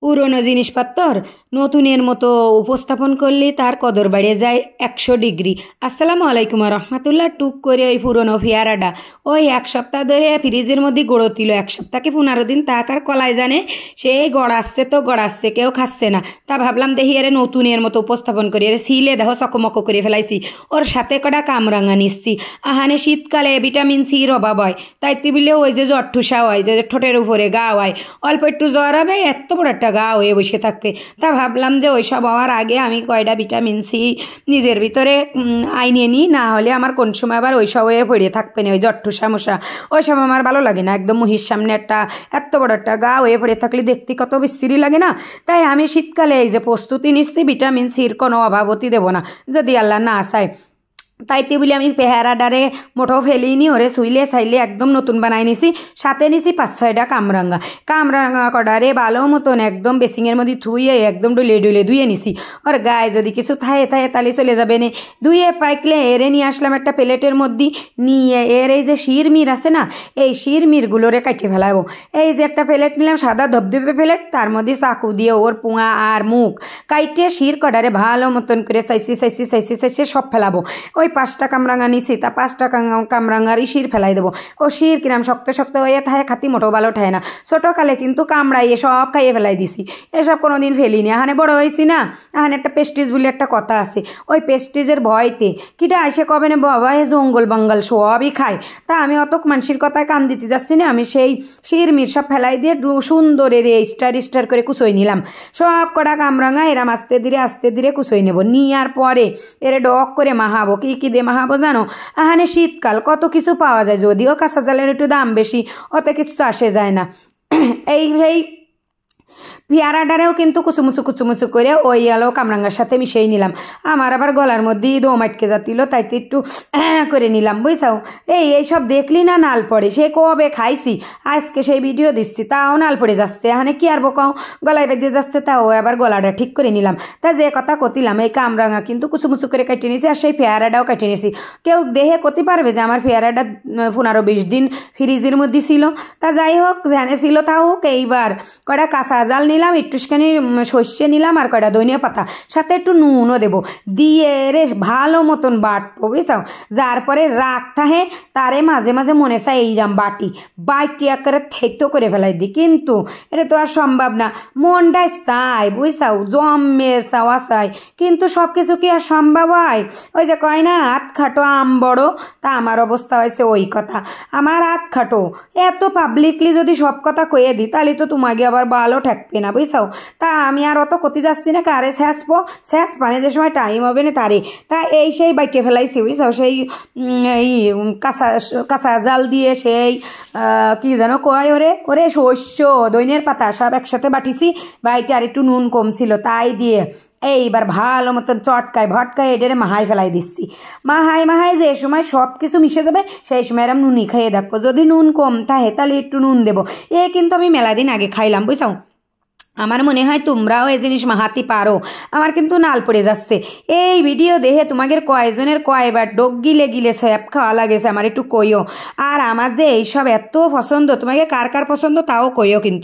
পুরনো জিনিসপত্র নতুনের মতো উপস্থাপন করলে তার কদর বেড়ে যায় 100 ডিগ্রি। আসসালামু আলাইকুম রহমতুল্লাহ। টুক করে ওই পুরনো ফিয়ারাটা ওই এক সপ্তাহ ধরে ফ্রিজের মধ্যে গড়ছিল, 1 সপ্তাহ কি 15 দিন তাকার কলাই জানে সেই গড়াচ্ছে তো গড়াচ্ছে, কেউ খাচ্ছে না। তা ভাবলাম দেখি এর নতুনের মতো উপস্থাপন করি, এর সিলে দেখো চকমক করে ফেলাইছি, ওর সাথে কটা কামরাঙা নিচ্ছি। আহানে শীতকালে ভিটামিন সির অভাব হয়, তাই তিবিলে ওই যে জ্বর ঠুসা হয়, যে ঠোঁটের উপরে গা হয়, অল্প একটু জ্বর হবে এত বড় একটা গা হয়ে বসে থাকবে। তা ভাবলাম যে ওইসব হওয়ার আগে আমি কয়টা ভিটামিন সি নিজের ভিতরে আইনিয়ে নিই, না হলে আমার কোন সময় আবার ওইসব হয়ে পড়ে থাকবে না, ওই জট্টুসা মশা ওইসব আমার ভালো লাগে না। একদম মুহির সামনে একটা এত বড় একটা গা হয়ে পড়ে থাকলে দেখতে কত বিশ্রী লাগে না। তাই আমি শীতকালে এই যে প্রস্তুতি নিচ্ছি, ভিটামিন সির কোনো অভাবতি দেবো না যদি আল্লাহ না চায়। তাইতে বলি আমি পেহারাডারে মোটো ফেলিনি, ওরে শুইলে চাইলে একদম নতুন বানাই নিছি। সাথে নিছি 5-6টা কামরাঙা কডারে ভালো মতন একদম বেসিংয়ের মধ্যে ধুয়ে একদম ডুলে ধুয়ে নিছি। ওর গায়ে যদি কিছু থায়ে তাহলে চলে যাবে না। ধুয়ে পাইকলে এরে নিয়ে আসলাম একটা প্লেটের মধ্যে, নিয়ে এর এই যে শিরমির আছে না, এই শিরমিরগুলোরে কাটে ফেলাবো। এই যে একটা প্লেট নিলাম, সাদা ধবধবে প্লেট, তার মধ্যে চাকু দিয়ে ওর পুঙা আর মুখ কাইটে শির কডারে ভালো মতন করে চাইছি সব ফেলাবো। ওই 5টা কামরাঙা নিছি, তা 5টা কামরাঙারই শির ফেলাই দেবো। ও শির কিরাম শক্ত হয়ে থাকে, খাতি মোটো ভালো ঠায় না। ছোটোকালে কিন্তু কামড়াইয়ে সব খাইয়ে ফেলাই দিছি, এসব কোনোদিন ফেলিনি। এখানে বড় হয়েছি না, এখানে একটা পেস্টিজ বলে একটা কথা আছে, ওই পেস্টিজের ভয়তে কিটা আইসে কবে না বাবা এ জঙ্গল বাঙ্গাল সবই খায়। তা আমি অত মানসির কথায় কান দিতে যাচ্ছি না, আমি সেই শির মির সব ফেলাই দিয়ে সুন্দর এর স্টার করে কুচোই নিলাম। সব কটা কামরাঙা এরাম আস্তে ধীরে কুচোই নেব। নিয়ার পরে এর ডক করে মাহাবো। কি দিয়ে মাহাবো জানো? এখানে শীতকাল, কত কিছু পাওয়া যায়, যদিও কাঁচা জালের একটু দাম বেশি, অত কিছু আসে যায় না। এই পেয়ারাটারেও কিন্তু কুচুমুচু করে ওই আলো কামরাঙ্গার সাথে মিশিয়ে নিলাম। আমার আবার গলার মধ্যেই দম আটকে যাচ্ছিল, তাই তো একটু করে নিলাম, বুঝছাও। এইসব দেখলি না নাল পড়ে, সে কবে খাইছি, আজকে সেই ভিডিও দিচ্ছি তাও নাল পড়ে যাচ্ছে। এখানে কি আর বকাও, গলায় বেঁধে যাচ্ছে, তাও আবার গলাটা ঠিক করে নিলাম। তা যে কথা কতিলাম, এই কামরাঙা কিন্তু কুচুমুচু করে কেটে নিয়েছি, আর সেই পেয়ারাটাও কেটে নিয়েছি। কেউ দেহে কতি পারবে যে আমার পেয়ারাটা 15-20 দিন ফ্রিজের মধ্যে ছিল। তা যাই হোক, জানে ছিল তা হোক। এইবার কয়টা কাঁচা জাল নিলাম, একটুখানি সর্ষে নিলাম, আর কয়টা ধনিয়া পাতা, সাথে একটু নুনও দেবো, দিয়ে রে ভালো মতন বাটবো, বুঝছাও। যার পরে রাগ থাহে তারে মাঝে মাঝে মনে চায় এইরাম বাইটি আকারে থেতো করে ফেলাই দিই, কিন্তু এটা তো আর সম্ভব না। মনটাই চাই, বুঝছাও, জমে চাওয়া চাই, কিন্তু সব কিছু কি আর সম্ভব হয়? ওই যে কয় না হাত খাটো আম বড়, তা আমার অবস্থা হয়েছে ওই কথা। আমার হাত খাটো, এত পাবলিকলি যদি সব কথা কয়ে দিই তাহলে তো তোমাকে আবার ভালো ঠেকবে না, বুঝছাও। তা আমি আর অত ক্ষতি যাচ্ছি না, কারে শেষ পানে যে সময় টাইম হবে না তারে। তা সেই বাইটে ফেলাইছি, বুঝছাও, সেই এই কাঁচা জাল দিয়ে সেই কি যেন কয় ওরে শস্য দৈনের পাতা সব একসাথে বাটিছি। বাইটে আর একটু নুন কম ছিল, তাই দিয়ে এইবার ভালো মতন ভটকায় এডেরে মাহাই ফেলাই দিচ্ছি। মাহাই যে সময় সব কিছু মিশে যাবে সেই সময় এরম নুনি খাইয়ে দেখবো, যদি নুন কম থাকে তাহলে একটু নুন দেবো। কিন্তু আমি মেলা দিন আগে খাইলাম, বুঝছাও। আমার মনে হয় তোমরাও এই জিনিস মাহাতি পারো। আমার কিন্তু নাল পড়ে যাচ্ছে। এই ভিডিও দেখে তোমাদের কয়জনের কয়বার ডোক গিলে স্যাপ খাওয়া লাগেছে আমার একটু কইও। আর আমার যে এইসব এত পছন্দ, তোমাকে কার পছন্দ তাও কইও কিন্তু।